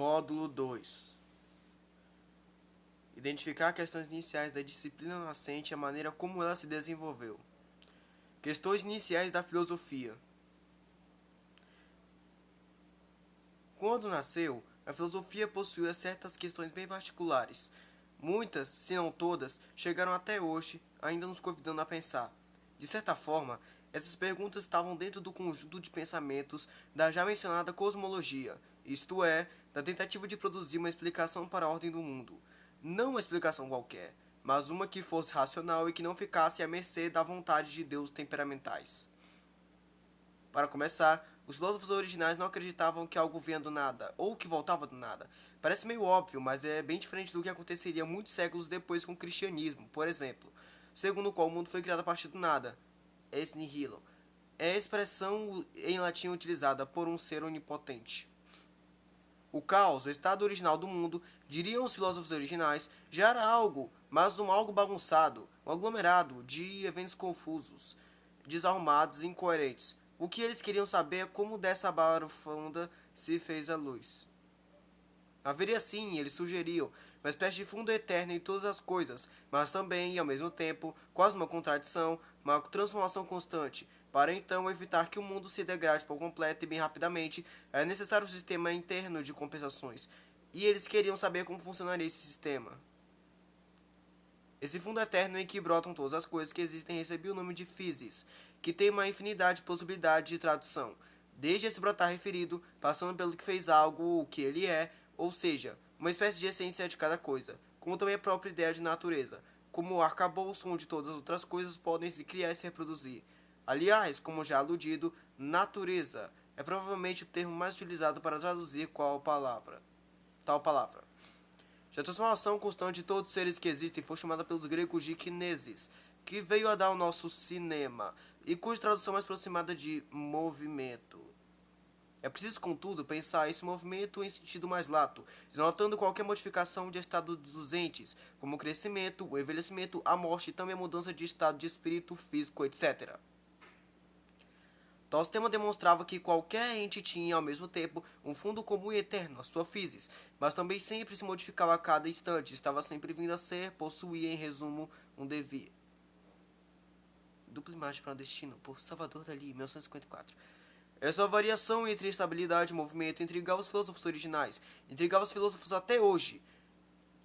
Módulo 2. Identificar questões iniciais da disciplina nascente e a maneira como ela se desenvolveu. Questões iniciais da filosofia. Quando nasceu, a filosofia possuía certas questões bem particulares. Muitas, se não todas, chegaram até hoje, ainda nos convidando a pensar. De certa forma, essas perguntas estavam dentro do conjunto de pensamentos da já mencionada cosmologia, isto é, da tentativa de produzir uma explicação para a ordem do mundo. Não uma explicação qualquer, mas uma que fosse racional e que não ficasse à mercê da vontade de deuses temperamentais. Para começar, os filósofos originais não acreditavam que algo vinha do nada, ou que voltava do nada. Parece meio óbvio, mas é bem diferente do que aconteceria muitos séculos depois com o cristianismo, por exemplo, segundo o qual o mundo foi criado a partir do nada. Ex nihilo é a expressão em latim utilizada por um ser onipotente. O caos, o estado original do mundo, diriam os filósofos originais, já era algo, mas um algo bagunçado, um aglomerado de eventos confusos, desarrumados e incoerentes. O que eles queriam saber é como dessa barufunda se fez a luz. Haveria sim, eles sugeriam, uma espécie de fundo eterno em todas as coisas, mas também, e ao mesmo tempo, quase uma contradição, uma transformação constante. Para então evitar que o mundo se degrade por completo e bem rapidamente, é necessário um sistema interno de compensações. E eles queriam saber como funcionaria esse sistema. Esse fundo eterno em que brotam todas as coisas que existem recebia o nome de physis, que tem uma infinidade de possibilidades de tradução, desde esse brotar referido, passando pelo que fez algo o que ele é, ou seja, uma espécie de essência de cada coisa, como também a própria ideia de natureza, como o arcabouço onde todas as outras coisas podem se criar e se reproduzir. Aliás, como já aludido, natureza é provavelmente o termo mais utilizado para traduzir tal palavra. Já a transformação constante de todos os seres que existem foi chamada pelos gregos de kinesis, que veio a dar ao nosso cinema, e cuja tradução mais aproximada de movimento. É preciso, contudo, pensar esse movimento em sentido mais lato, denotando qualquer modificação de estado dos entes, como o crescimento, o envelhecimento, a morte e também a mudança de estado de espírito, físico, etc. Tal sistema demonstrava que qualquer ente tinha, ao mesmo tempo, um fundo comum e eterno, a sua physis, mas também sempre se modificava a cada instante, estava sempre vindo a ser, possuía, em resumo, um devir. Dupla imagem para o destino, por Salvador Dalí, 1954. Essa variação entre estabilidade e movimento intrigava os filósofos originais, intrigava os filósofos até hoje.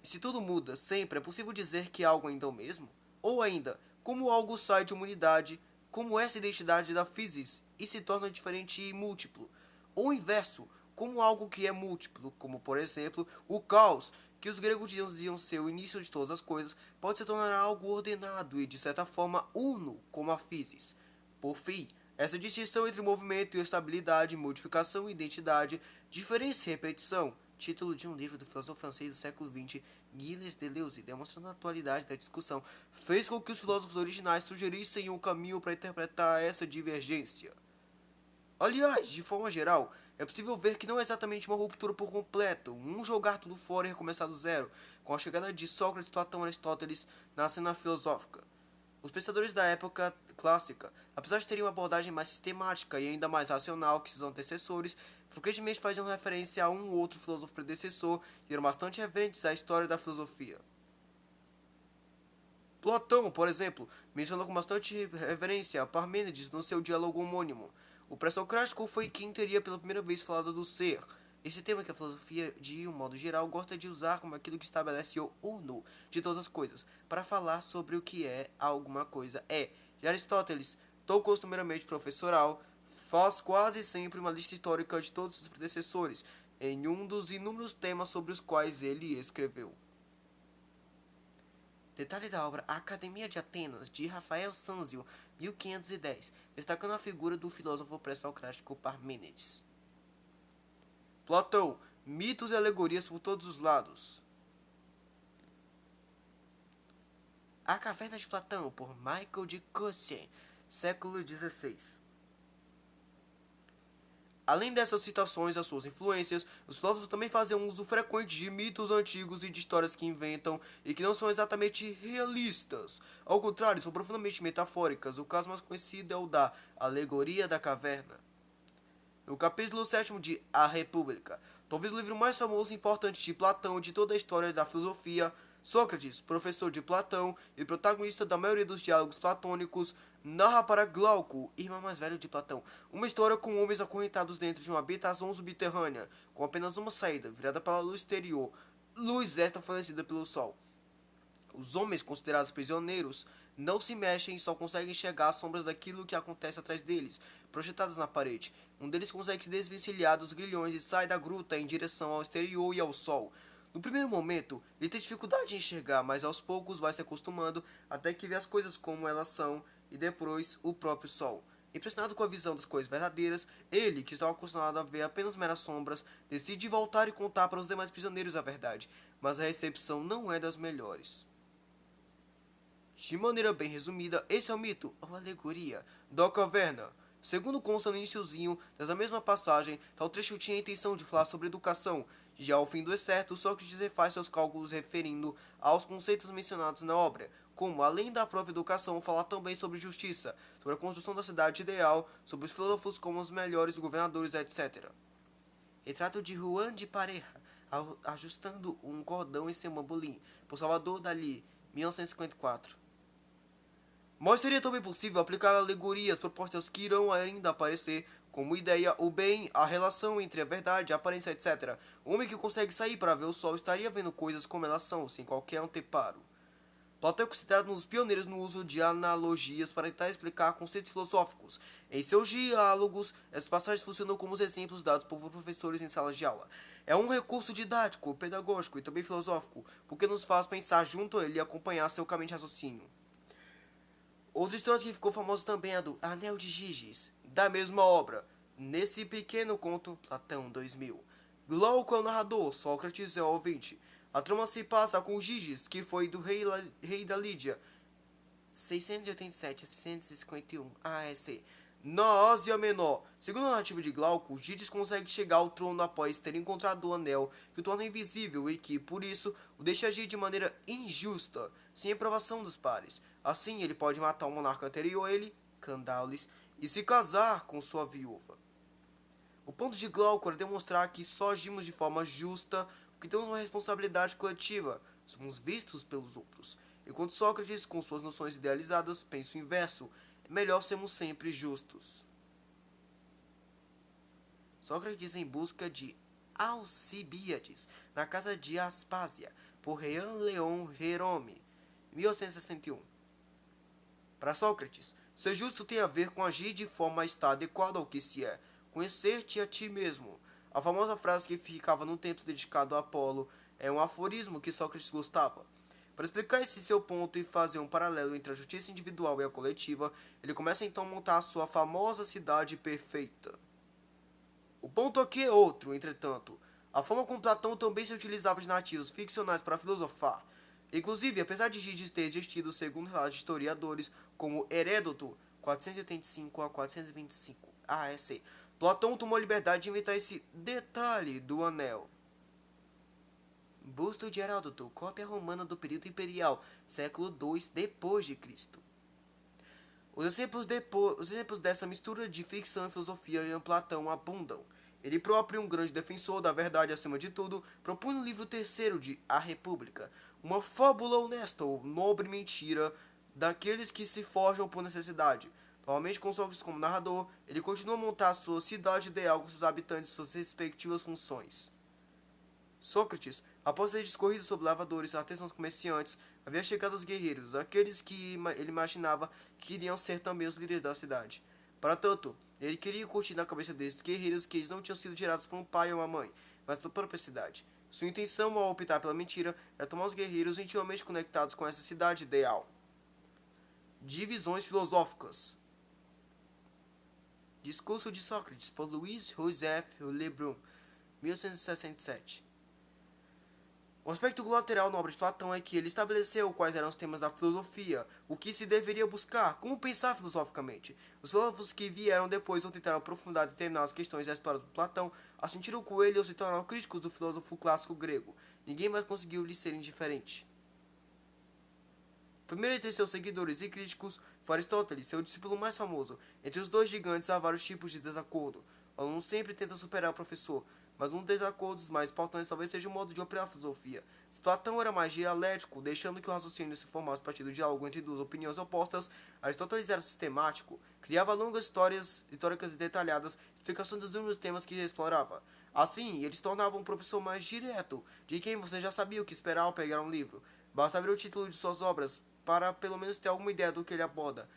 Se tudo muda sempre, é possível dizer que algo ainda é o mesmo? Ou ainda, como algo sai de uma unidade, como essa identidade da physis e se torna diferente e múltiplo? Ou o inverso, como algo que é múltiplo, como por exemplo o caos, que os gregos diziam ser o início de todas as coisas, pode se tornar algo ordenado e de certa forma uno, como a physis. Por fim, essa distinção entre movimento e estabilidade, modificação e identidade, diferença e repetição, título de um livro do filósofo francês do século XX, Gilles Deleuze, demonstrando a atualidade da discussão, fez com que os filósofos originais sugerissem um caminho para interpretar essa divergência. Aliás, de forma geral, é possível ver que não é exatamente uma ruptura por completo, um jogar tudo fora e recomeçar do zero, com a chegada de Sócrates, Platão e Aristóteles na cena filosófica. Os pensadores da época clássica, apesar de terem uma abordagem mais sistemática e ainda mais racional que seus antecessores, frequentemente faziam referência a um ou outro filósofo predecessor e eram bastante reverentes à história da filosofia. Platão, por exemplo, menciona com bastante reverência a Parmênides no seu diálogo homônimo. O pré-socrático foi quem teria pela primeira vez falado do ser, esse tema que a filosofia, de um modo geral, gosta de usar como aquilo que estabelece o uno de todas as coisas, para falar sobre o que é alguma coisa é. Já Aristóteles, tão costumeiramente professoral, faz quase sempre uma lista histórica de todos os predecessores, em um dos inúmeros temas sobre os quais ele escreveu. Detalhe da obra A Academia de Atenas, de Rafael Sanzio, 1510, destacando a figura do filósofo pré-socrático Parmênides. Platão, mitos e alegorias por todos os lados. A Caverna de Platão, por Michael de Cussien, século XVI. Além dessas citações às suas influências, os filósofos também faziam uso frequente de mitos antigos e de histórias que inventam e que não são exatamente realistas. Ao contrário, são profundamente metafóricas. O caso mais conhecido é o da Alegoria da Caverna. No capítulo 7º de A República, talvez o livro mais famoso e importante de Platão de toda a história da filosofia. Sócrates, professor de Platão e protagonista da maioria dos diálogos platônicos, narra para Glauco, irmão mais velho de Platão, uma história com homens acorrentados dentro de uma habitação subterrânea, com apenas uma saída, virada para a luz exterior, luz esta fornecida pelo sol. Os homens considerados prisioneiros não se mexem e só conseguem enxergar as sombras daquilo que acontece atrás deles, projetadas na parede. Um deles consegue se desvencilhar dos grilhões e sai da gruta em direção ao exterior e ao sol. No primeiro momento, ele tem dificuldade em enxergar, mas aos poucos vai se acostumando até que vê as coisas como elas são e depois o próprio sol. Impressionado com a visão das coisas verdadeiras, ele, que estava acostumado a ver apenas meras sombras, decide voltar e contar para os demais prisioneiros a verdade, mas a recepção não é das melhores. De maneira bem resumida, esse é o mito, ou alegoria, da caverna. Segundo consta no iniciozinho dessa mesma passagem, tal trecho tinha a intenção de falar sobre educação. Já ao fim do excerto, Sócrates refaz seus cálculos referindo aos conceitos mencionados na obra, como, além da própria educação, falar também sobre justiça, sobre a construção da cidade ideal, sobre os filósofos como os melhores governadores, etc. Retrato de Juan de Pareja, ajustando um cordão em seu bambolim, por Salvador Dalí, 1954. Mas seria também possível aplicar alegorias propostas que irão ainda aparecer, como ideia, o bem, a relação entre a verdade, a aparência, etc. O homem que consegue sair para ver o sol estaria vendo coisas como elas são, sem qualquer anteparo. Platão é considerado um dos pioneiros no uso de analogias para tentar explicar conceitos filosóficos. Em seus diálogos, essas passagens funcionam como os exemplos dados por professores em salas de aula. É um recurso didático, pedagógico e também filosófico, porque nos faz pensar junto a ele e acompanhar seu caminho de raciocínio. Outra história que ficou famosa também é a do Anel de Giges, da mesma obra. Nesse pequeno conto, Platão 2000. Glauco é o narrador, Sócrates é o ouvinte. A trama se passa com Giges, que foi do rei da Lídia, 687 a 651 AEC, na Ásia Menor. Segundo a narrativa de Glauco, Giges consegue chegar ao trono após ter encontrado o anel que o torna invisível e que, por isso, o deixa agir de maneira injusta, sem aprovação dos pares. Assim, ele pode matar o monarca anterior a ele, Candaules, e se casar com sua viúva. O ponto de Glauco era demonstrar que só agimos de forma justa porque temos uma responsabilidade coletiva, somos vistos pelos outros. Enquanto Sócrates, com suas noções idealizadas, pensa o inverso, é melhor sermos sempre justos. Sócrates em busca de Alcibíades, na casa de Aspásia, por Reian Leon Jerome, 1861. Para Sócrates, ser justo tem a ver com agir de forma a estar adequado ao que se é, conhecer-te a ti mesmo. A famosa frase que ficava no templo dedicado a Apolo é um aforismo que Sócrates gostava. Para explicar esse seu ponto e fazer um paralelo entre a justiça individual e a coletiva, ele começa então a montar a sua famosa cidade perfeita. O ponto aqui é outro, entretanto. A forma como Platão também se utilizava de narrativas ficcionais para filosofar. Inclusive, apesar de Giges ter existido segundo relatos de historiadores como Heródoto, 485 a 425 AEC, Platão tomou a liberdade de inventar esse detalhe do anel. Busto de Heródoto, cópia romana do período imperial, século II depois de Cristo. Os exemplos dessa mistura de ficção e filosofia em Platão abundam. Ele próprio, um grande defensor da verdade acima de tudo, propõe no livro terceiro de A República, uma fábula honesta ou nobre mentira daqueles que se forjam por necessidade. Normalmente com Sócrates como narrador, ele continua a montar sua cidade ideal com seus habitantes e suas respectivas funções. Sócrates, após ter discorrido sobre lavadores, artesãos comerciantes, havia chegado aos guerreiros, aqueles que ele imaginava que iriam ser também os líderes da cidade. Para tanto, ele queria curtir na cabeça desses guerreiros que eles não tinham sido gerados por um pai ou uma mãe, mas pela própria cidade. Sua intenção ao optar pela mentira era tomar os guerreiros intimamente conectados com essa cidade ideal. Divisões filosóficas. Discurso de Sócrates, por Louis Joseph Lebrun, 1867. Um aspecto colateral na obra de Platão é que ele estabeleceu quais eram os temas da filosofia, o que se deveria buscar, como pensar filosoficamente. Os filósofos que vieram depois ou tentaram aprofundar determinadas questões da história de Platão, assentiram com ele ou se tornaram críticos do filósofo clássico grego. Ninguém mais conseguiu lhe ser indiferente. Primeiro entre seus seguidores e críticos foi Aristóteles, seu discípulo mais famoso. Entre os dois gigantes há vários tipos de desacordo. O aluno sempre tenta superar o professor, mas um dos desacordos mais importantes talvez seja o modo de operar a filosofia. Se Platão era mais dialético, deixando que o raciocínio se formasse a partir do diálogo entre duas opiniões opostas, Aristóteles era sistemático, criava longas histórias históricas e detalhadas, explicações dos inúmeros temas que explorava. Assim, ele se tornava um professor mais direto, de quem você já sabia o que esperar ao pegar um livro. Basta ver o título de suas obras para pelo menos ter alguma ideia do que ele aborda.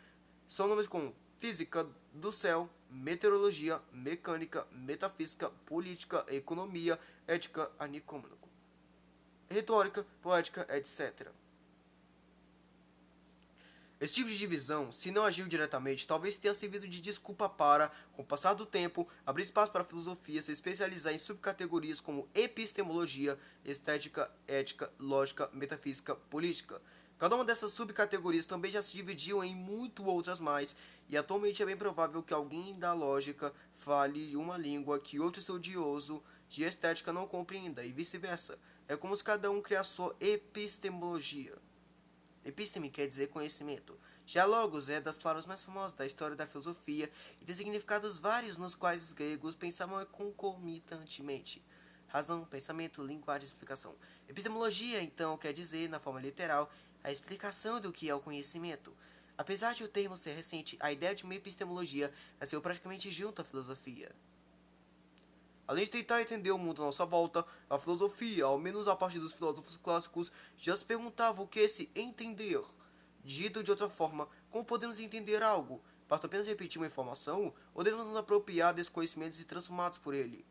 São nomes como física do céu, meteorologia, mecânica, metafísica, política, economia, ética, anicômaco, retórica, poética, etc. Esse tipo de divisão, se não agiu diretamente, talvez tenha servido de desculpa para, com o passar do tempo, abrir espaço para a filosofia se especializar em subcategorias como epistemologia, estética, ética, lógica, metafísica, política. Cada uma dessas subcategorias também já se dividiu em muito outras mais, e atualmente é bem provável que alguém da lógica fale uma língua que outro estudioso de estética não compreenda, e vice-versa. É como se cada um criasse sua epistemologia. Episteme quer dizer conhecimento. Já logos é das palavras mais famosas da história da filosofia e tem significados vários nos quais os gregos pensavam concomitantemente. Razão, pensamento, linguagem e explicação. Epistemologia, então, quer dizer, na forma literal, a explicação do que é o conhecimento. Apesar de o termo ser recente, a ideia de uma epistemologia nasceu praticamente junto à filosofia. Além de tentar entender o mundo à nossa volta, a filosofia, ao menos a partir dos filósofos clássicos, já se perguntava o que é esse entender. Dito de outra forma, como podemos entender algo? Basta apenas repetir uma informação ou devemos nos apropriar desses conhecimentos e transformados por ele?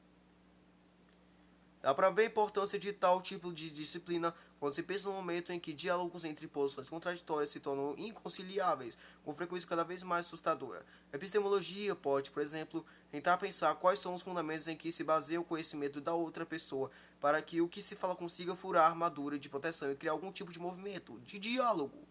Dá para ver a importância de tal tipo de disciplina quando se pensa no momento em que diálogos entre posições contraditórias se tornam inconciliáveis, com frequência cada vez mais assustadora. A epistemologia pode, por exemplo, tentar pensar quais são os fundamentos em que se baseia o conhecimento da outra pessoa, para que o que se fala consiga furar a armadura de proteção e criar algum tipo de movimento, de diálogo.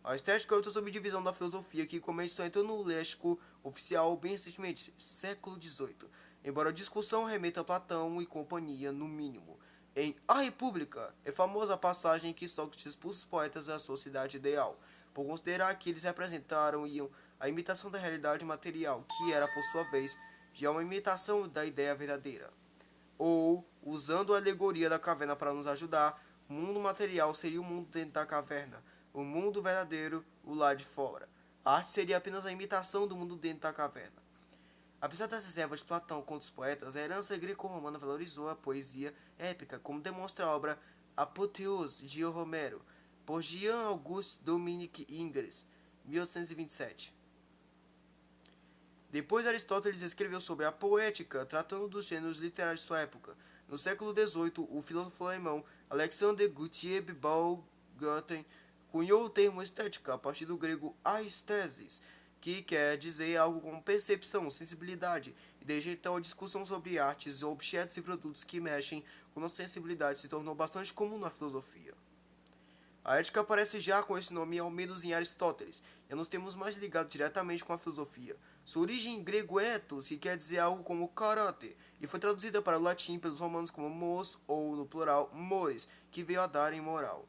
A estética é outra subdivisão da filosofia que começou então no léxico oficial bem recentemente, século XVIII, embora a discussão remeta a Platão e companhia, no mínimo. Em A República, é famosa a passagem em que Sócrates expulsa os poetas da sociedade ideal, por considerar que eles representaram a imitação da realidade material, que era, por sua vez, já uma imitação da ideia verdadeira. Ou, usando a alegoria da caverna para nos ajudar, o mundo material seria o mundo dentro da caverna, o mundo verdadeiro, o lado de fora. A arte seria apenas a imitação do mundo dentro da caverna. Apesar das reservas de Platão contra os poetas, a herança greco-romana valorizou a poesia épica, como demonstra a obra Apotheose de Homero, por Jean Auguste Dominique Ingres, 1827. Depois Aristóteles escreveu sobre a poética, tratando dos gêneros literários de sua época. No século XVIII, o filósofo alemão Alexander Gottlieb Baumgarten cunhou o termo estética a partir do grego aesthesis, que quer dizer algo como percepção, sensibilidade, e desde então a discussão sobre artes, objetos e produtos que mexem com nossa sensibilidade se tornou bastante comum na filosofia. A ética aparece já com esse nome ao menos em Aristóteles, e nos temos mais ligado diretamente com a filosofia. Sua origem em grego é ethos, que quer dizer algo como caráter, e foi traduzida para o latim pelos romanos como mos, ou no plural, mores, que veio a dar em moral.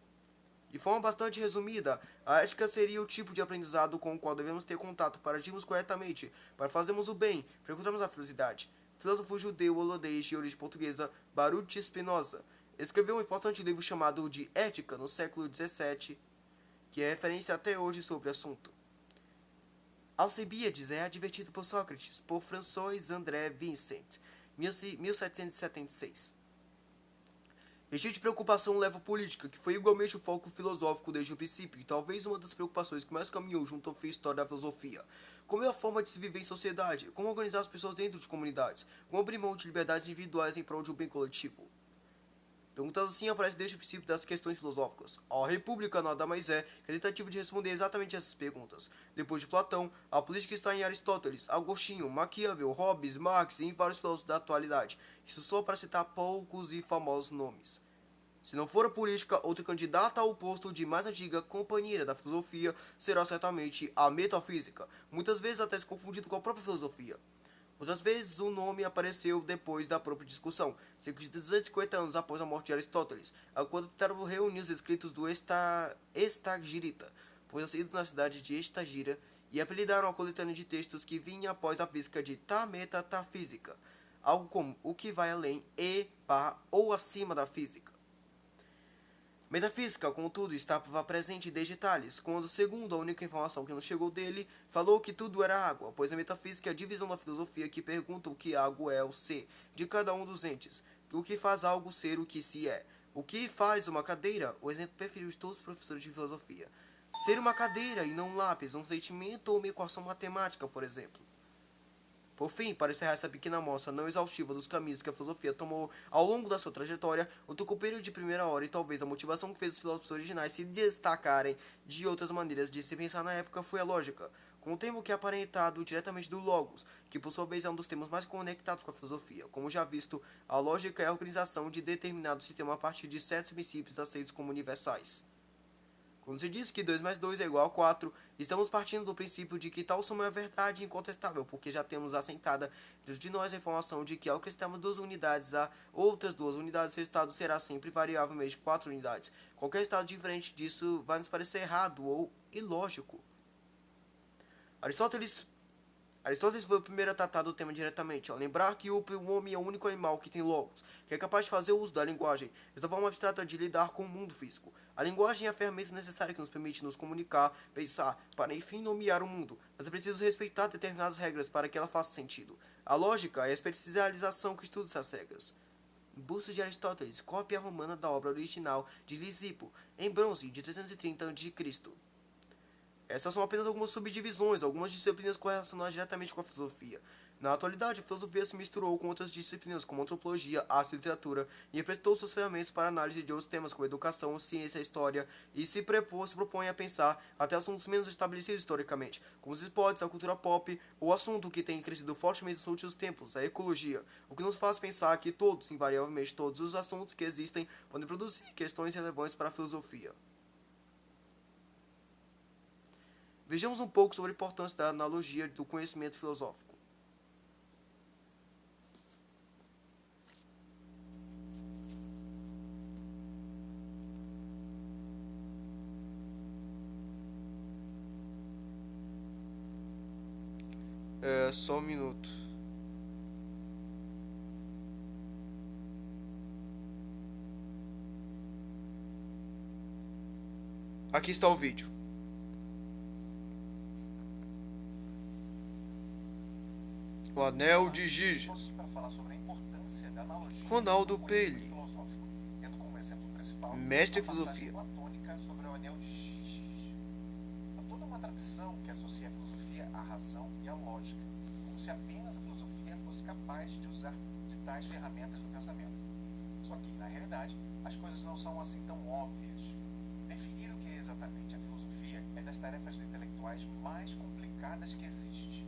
De forma bastante resumida, a ética seria o tipo de aprendizado com o qual devemos ter contato para agirmos corretamente, para fazermos o bem, para encontrarmos a felicidade. O filósofo judeu holandês de origem portuguesa Baruch Spinoza escreveu um importante livro chamado De Ética no século XVII, que é referência até hoje sobre o assunto. Alcebiades é advertido por Sócrates, por François-André Vincent, 1776. Esse tipo de preocupação leva à política, que foi igualmente o foco filosófico desde o princípio, e talvez uma das preocupações que mais caminhou junto à história da filosofia. Como é a forma de se viver em sociedade, como organizar as pessoas dentro de comunidades, como abrir mão de liberdades individuais em prol de um bem coletivo. Perguntas assim aparecem desde o princípio das questões filosóficas. A República nada mais é que a tentativa de responder exatamente essas perguntas. Depois de Platão, a política está em Aristóteles, Agostinho, Maquiavel, Hobbes, Marx e em vários filósofos da atualidade. Isso só para citar poucos e famosos nomes. Se não for a política, outra candidata ao posto de mais antiga companheira da filosofia será certamente a metafísica, muitas vezes até se confundido com a própria filosofia. Outras vezes o nome apareceu depois da própria discussão, cerca de 250 anos após a morte de Aristóteles, quando tentaram reunir os escritos do Estagirita, pois nascido na cidade de Estagira, e apelidaram a coletânea de textos que vinha após a física de ta metatafísica, algo como o que vai além e, ou acima da física. Metafísica, contudo, estava presente desde Tales, quando, segundo a única informação que nos chegou dele, falou que tudo era água, pois a metafísica é a divisão da filosofia que pergunta o que algo é o ser de cada um dos entes, o que faz algo ser o que se é, o que faz uma cadeira, o exemplo preferido de todos os professores de filosofia. Ser uma cadeira e não um lápis, um sentimento ou uma equação matemática, por exemplo. Por fim, para encerrar essa pequena amostra não exaustiva dos caminhos que a filosofia tomou ao longo da sua trajetória, o tucupeiro de primeira hora e talvez a motivação que fez os filósofos originais se destacarem de outras maneiras de se pensar na época foi a lógica, com o termo que é aparentado diretamente do logos, que por sua vez é um dos temas mais conectados com a filosofia. Como já visto, a lógica é a organização de determinado sistema a partir de certos princípios aceitos como universais. Quando se diz que 2 mais 2 é igual a 4, estamos partindo do princípio de que tal soma é a verdade incontestável, porque já temos assentada dentro de nós a informação de que ao acrescentarmos 2 unidades a outras 2 unidades, o resultado será sempre variavelmente 4 unidades. Qualquer estado diferente disso vai nos parecer errado ou ilógico. Aristóteles foi o primeiro a tratar do tema diretamente, ao lembrar que o homem é o único animal que tem logos, que é capaz de fazer uso da linguagem, essa forma abstrata de lidar com o mundo físico. A linguagem é a ferramenta necessária que nos permite nos comunicar, pensar, para enfim nomear o mundo, mas é preciso respeitar determinadas regras para que ela faça sentido. A lógica é a especialização que estuda essas regras. Busto de Aristóteles, cópia romana da obra original de Lisipo, em bronze, de 330 a.C. Essas são apenas algumas subdivisões, algumas disciplinas correlacionadas diretamente com a filosofia. Na atualidade, a filosofia se misturou com outras disciplinas, como antropologia, arte e literatura, e emprestou suas ferramentas para análise de outros temas como educação, ciência, história, e se propõe a pensar até assuntos menos estabelecidos historicamente, como os esportes, a cultura pop, ou assunto que tem crescido fortemente nos últimos tempos, a ecologia, o que nos faz pensar que todos, invariavelmente todos os assuntos que existem, podem produzir questões relevantes para a filosofia. Vejamos um pouco sobre a importância da analogia do conhecimento filosófico. Só um minuto. Aqui está o vídeo. O Anel de Giges. Para falar sobre a importância da analogia Ronaldo do conhecimento Pelli, filosófico, tendo como exemplo principal mestre a em passagem filosofia. platônica sobre o anel de Giges. Há toda uma tradição que associa a filosofia à razão e à lógica, como se apenas a filosofia fosse capaz de usar de tais ferramentas do pensamento. Só que, na realidade, as coisas não são assim tão óbvias. Definir o que é exatamente a filosofia é das tarefas intelectuais mais complicadas que existe.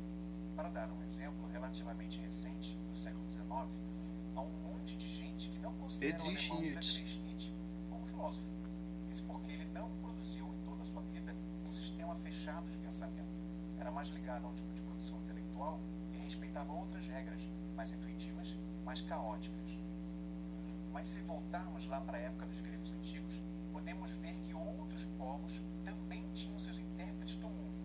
Para dar um exemplo relativamente recente, no século XIX, há um monte de gente que não considera o alemão Friedrich Nietzsche como filósofo. Isso porque ele não produziu em toda a sua vida um sistema fechado de pensamento. Era mais ligado a um tipo de produção intelectual que respeitava outras regras, mais intuitivas, mais caóticas. Mas se voltarmos lá para a época dos gregos antigos, podemos ver que outros povos também tinham seus intérpretes do mundo.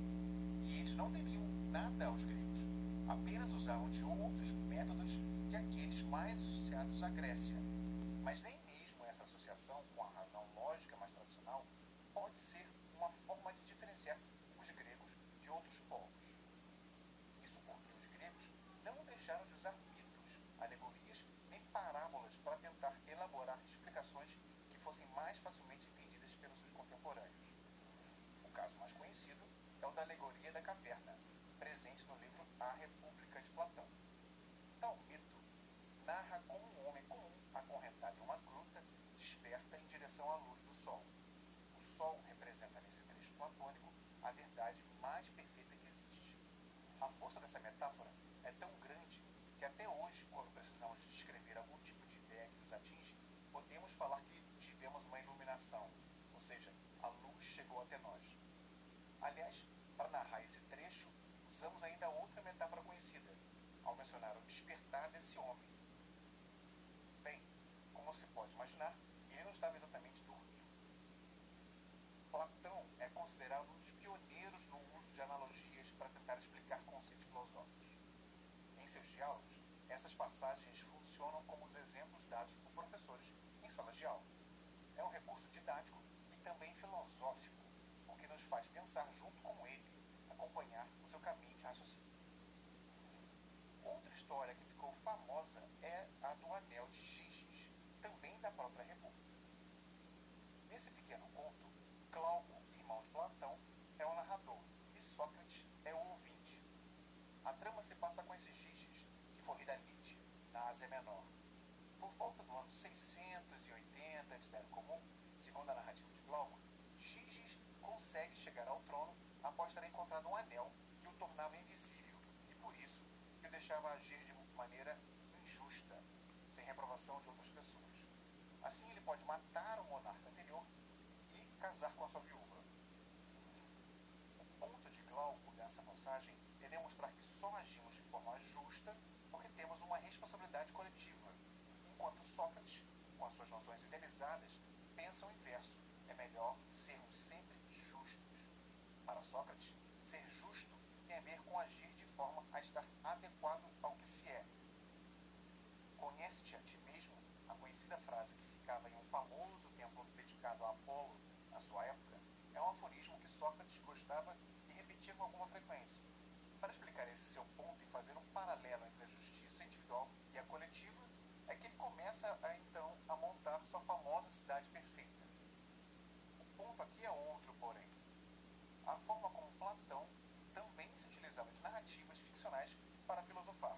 E eles não deviam nada aos gregos. Apenas usavam de outros métodos que aqueles mais associados à Grécia. Mas nem mesmo essa associação com a razão lógica mais tradicional pode ser uma forma de diferenciar os gregos de outros povos. Isso porque os gregos não deixaram de usar mitos, alegorias nem parábolas para tentar elaborar explicações que fossem mais facilmente entendidas pelos seus contemporâneos. O caso mais conhecido é o da alegoria da caverna, presente no livro A República de Platão. Tal mito narra como um homem comum, acorrentado em uma gruta, desperta em direção à luz do sol. O sol representa nesse trecho platônico a verdade mais perfeita que existe. A força dessa metáfora é tão grande que até hoje, quando precisamos descrever algum tipo de ideia que nos atinge, podemos falar que tivemos uma iluminação, ou seja, a luz chegou até nós. Aliás, para narrar esse trecho, usamos ainda outra metáfora conhecida, ao mencionar o despertar desse homem. Bem, como se pode imaginar, ele não estava exatamente dormindo. Platão é considerado um dos pioneiros no uso de analogias para tentar explicar conceitos filosóficos. Em seus diálogos, essas passagens funcionam como os exemplos dados por professores em salas de aula. É um recurso didático e também filosófico, porque nos faz pensar junto com ele, acompanhar o seu caminho de raciocínio. Outra história que ficou famosa é a do Anel de Giges, também da própria República. Nesse pequeno conto, Glauco, irmão de Platão, é o narrador e Sócrates é o ouvinte. A trama se passa com esses Giges, que foi rei da Lídia, na Ásia Menor. Por volta do ano 680 a.C., segundo a narrativa de Glauco, Giges consegue chegar ao trono após ter encontrado um anel que o tornava invisível e, por isso, que o deixava agir de maneira injusta, sem reprovação de outras pessoas. Assim, ele pode matar o monarca anterior e casar com a sua viúva. O ponto de Glauco dessa passagem é demonstrar que só agimos de forma justa porque temos uma responsabilidade coletiva, enquanto Sócrates, com as suas noções idealizadas, pensa o inverso: é melhor sermos sempre justos. Para Sócrates, ser justo tem a ver com agir de forma a estar adequado ao que se é. Conhece-te a ti mesmo, a conhecida frase que ficava em um famoso templo dedicado a Apolo na sua época, é um aforismo que Sócrates gostava e repetia com alguma frequência. Para explicar esse seu ponto e fazer um paralelo entre a justiça individual e a coletiva, é que ele começa então a montar sua famosa cidade perfeita. O ponto aqui é outro, porém. A forma como Platão também se utilizava de narrativas ficcionais para filosofar.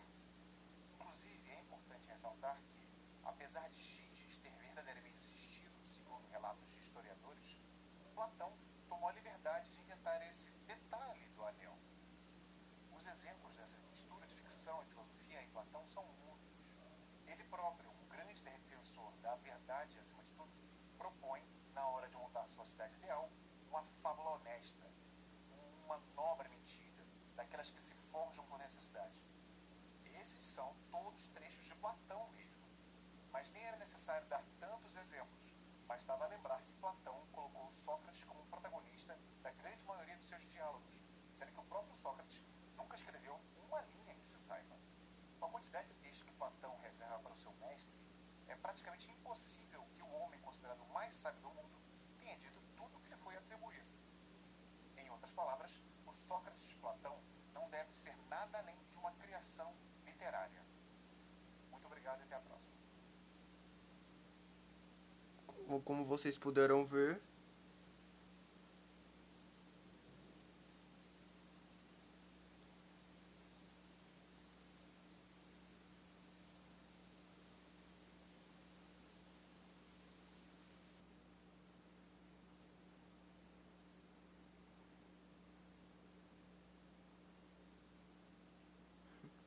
Inclusive, é importante ressaltar que, apesar de Giges ter verdadeiramente existido, segundo relatos de historiadores, Platão tomou a liberdade de inventar esse detalhe do anel. Os exemplos dessa mistura de ficção e filosofia em Platão são muitos. Ele próprio, um grande defensor da verdade acima de tudo, propõe, na hora de montar sua cidade ideal, uma fábula honesta, uma nobre mentira, daquelas que se forjam por necessidade. Esses são todos trechos de Platão mesmo. Mas nem era necessário dar tantos exemplos. Bastava lembrar que Platão colocou Sócrates como protagonista da grande maioria dos seus diálogos, sendo que o próprio Sócrates nunca escreveu uma linha que se saiba. Com a quantidade de texto que Platão reserva para o seu mestre, é praticamente impossível que o homem considerado o mais sábio do mundo tenha dito tudo o que lhe foi atribuído. Em outras palavras, o Sócrates de Platão não deve ser nada além de uma criação literária. Muito obrigado e até a próxima. Como vocês puderam ver,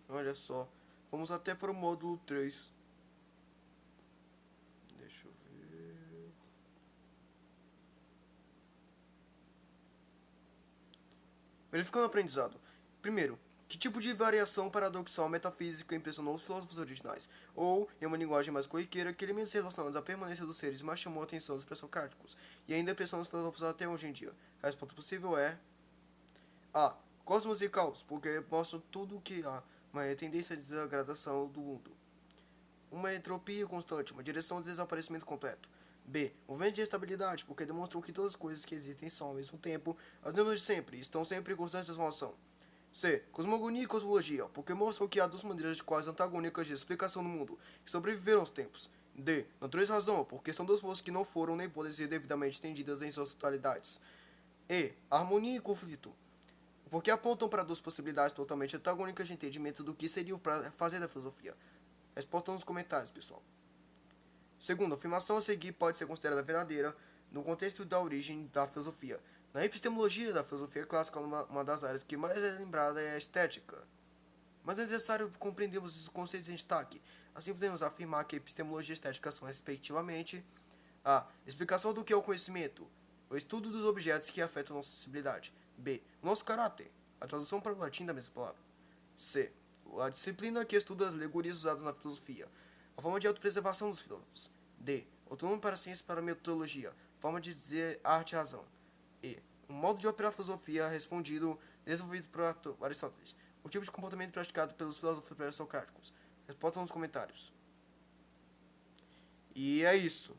olha só, vamos até para o módulo 3. Deixa eu ver. Verificando o aprendizado. Primeiro, que tipo de variação paradoxal metafísica impressionou os filósofos originais? Ou, em uma linguagem mais corriqueira, que elementos relacionados à permanência dos seres mais chamou a atenção dos pré-socráticos e ainda impressionou os filósofos até hoje em dia? A resposta possível é A. Cosmos e caos, porque mostram tudo o que há, uma tendência de desagradação do mundo. Uma entropia constante, uma direção de desaparecimento completo. B. Movimento de estabilidade, porque demonstram que todas as coisas que existem são, ao mesmo tempo, as mesmas de sempre e estão sempre em constante transformação. C. Cosmogonia e cosmologia, porque mostram que há duas maneiras quase antagônicas de explicação do mundo, que sobreviveram aos tempos. D. Natureza e razão, porque são duas forças que não foram nem podem ser devidamente entendidas em suas totalidades. E. Harmonia e conflito, porque apontam para duas possibilidades totalmente antagônicas de entendimento do que seria o fazer da filosofia. Resposta nos comentários, pessoal. Segundo, a afirmação a seguir pode ser considerada verdadeira no contexto da origem da filosofia. Na epistemologia da filosofia clássica, uma das áreas que mais é lembrada é a estética. Mas é necessário compreendermos esses conceitos em destaque. Assim podemos afirmar que a epistemologia e a estética são, respectivamente, a explicação do que é o conhecimento, o estudo dos objetos que afetam nossa sensibilidade. B. Nosso caráter, a tradução para o latim da mesma palavra. C. A disciplina que estuda as alegorias usadas na filosofia, a forma de autopreservação dos filósofos. D. Autônomo para a ciência e para a metodologia, forma de dizer arte e razão. E. O modo de operar a filosofia respondido, desenvolvido por Aristóteles. O tipo de comportamento praticado pelos filósofos pré-socráticos. Resposta nos comentários. E é isso.